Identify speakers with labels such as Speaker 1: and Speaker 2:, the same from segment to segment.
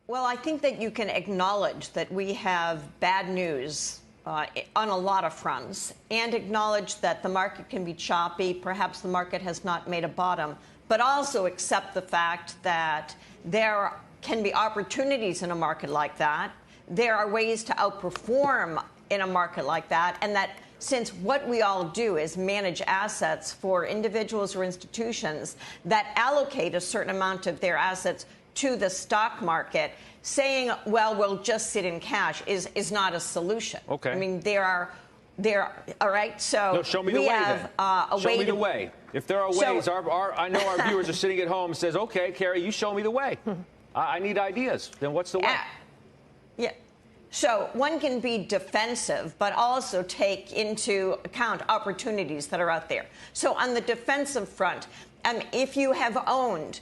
Speaker 1: Well, I think that you can acknowledge that we have bad news on a lot of fronts and acknowledge that the market can be choppy. Perhaps the market has not made a bottom, but also accept the fact that there can be opportunities in a market like that. There are ways to outperform in a market like that, and that since what we all do is manage assets for individuals or institutions that allocate a certain amount of their assets to the stock market, saying, well, we'll just sit in cash is not a solution.
Speaker 2: Okay.
Speaker 1: I mean, all right, so
Speaker 2: no, show me the way,
Speaker 1: have a
Speaker 2: show
Speaker 1: way
Speaker 2: me
Speaker 1: to,
Speaker 2: the way. If there are ways, I know our viewers are sitting at home and says, okay, Carrie, you show me the way. I need ideas. Then what's the way?
Speaker 1: Yeah. So one can be defensive, but also take into account opportunities that are out there. So on the defensive front, if you have owned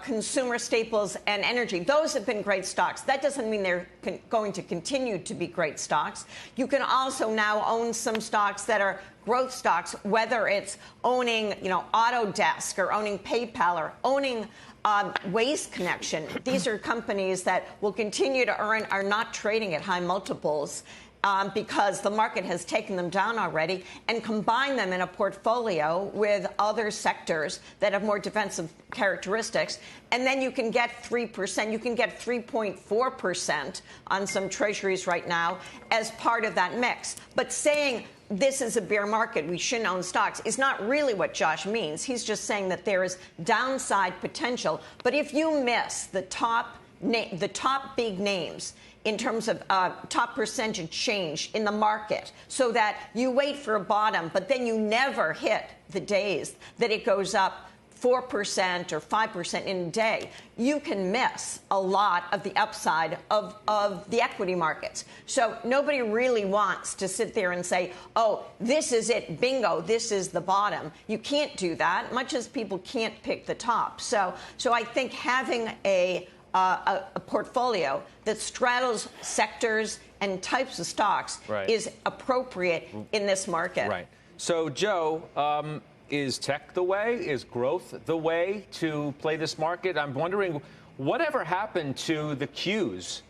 Speaker 1: consumer staples and energy, those have been great stocks. That doesn't mean they're going to continue to be great stocks. You can also now own some stocks that are growth stocks, whether it's owning, Autodesk or owning PayPal or owning Waste Connection. These are companies that will continue to earn, are not trading at high multiples because the market has taken them down already, and combine them in a portfolio with other sectors that have more defensive characteristics. And then you can get 3%. You can get 3.4% on some treasuries right now as part of that mix. But saying this is a bear market, we shouldn't own stocks, is not really what Josh means. He's just saying that there is downside potential. But if you miss the top big names in terms of top percentage change in the market, so that you wait for a bottom, but then you never hit the days that it goes up 4% or 5% in a day, you can miss a lot of the upside of the equity markets. So nobody really wants to sit there and say, oh, this is it, bingo, this is the bottom. You can't do that, much as people can't pick the top. So I think having a portfolio that straddles sectors and types of stocks is appropriate in this market.
Speaker 2: Right. So, Joe, is tech the way? Is growth the way to play this market? I'm wondering, whatever happened to the Qs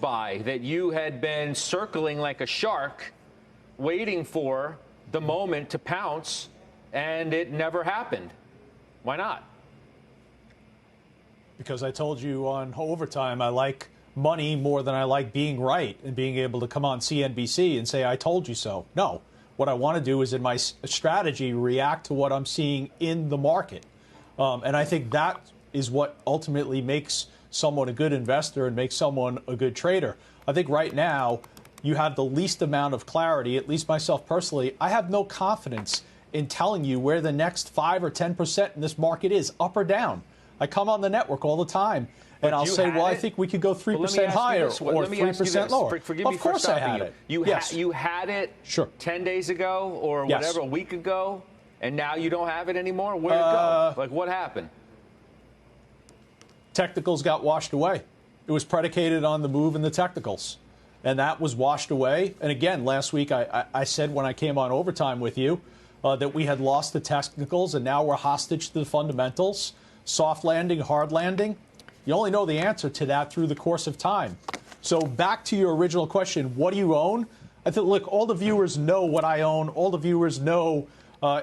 Speaker 2: buy that you had been circling like a shark, waiting for the moment to pounce, and it never happened? Why not?
Speaker 3: Because I told you on Overtime, I like money more than I like being right and being able to come on CNBC and say, I told you so. No. What I want to do is, in my strategy, react to what I'm seeing in the market. And I think that is what ultimately makes someone a good investor and makes someone a good trader. I think right now you have the least amount of clarity, at least myself personally. I have no confidence in telling you where the next 5 or 10% in this market is, up or down. I come on the network all the time, and I'll say, well, I think we could go 3% higher or 3% lower.
Speaker 2: Forgive me
Speaker 3: of course
Speaker 2: for
Speaker 3: I had it.
Speaker 2: You had it 10 days ago or whatever, a week ago, and now you don't have it anymore? Where'd it go? Like, what happened?
Speaker 3: Technicals got washed away. It was predicated on the move in the technicals, and that was washed away. And again, last week I said when I came on Overtime with you that we had lost the technicals, and now we're hostage to the fundamentals. Soft landing, hard landing. You only know the answer to that through the course of time. So back to your original question, what do you own? I think, look, all the viewers know what I own. All the viewers know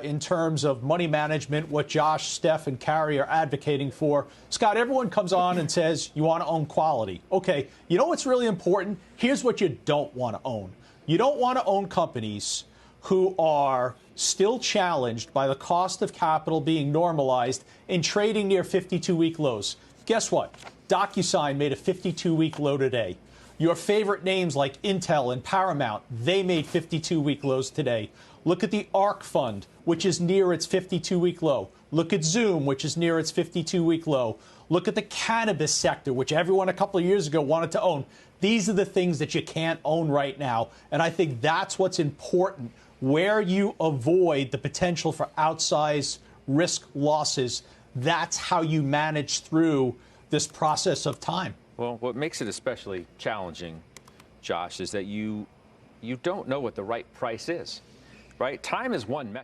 Speaker 3: in terms of money management what Josh, Steph, and Carrie are advocating for. Scott, everyone comes on and says you want to own quality. Okay, you know what's really important? Here's what you don't want to own. You don't want to own companies who are still challenged by the cost of capital being normalized and trading near 52-week lows. Guess what? DocuSign made a 52-week low today. Your favorite names like Intel and Paramount, they made 52-week lows today. Look at the ARK fund, which is near its 52-week low. Look at Zoom, which is near its 52-week low. Look at the cannabis sector, which everyone a couple of years ago wanted to own. These are the things that you can't own right now, and I think that's what's important. Where you avoid the potential for outsized risk losses, that's how you manage through this process of time.
Speaker 2: Well, what makes it especially challenging, Josh, is that you don't know what the right price is, right? Time is one metric.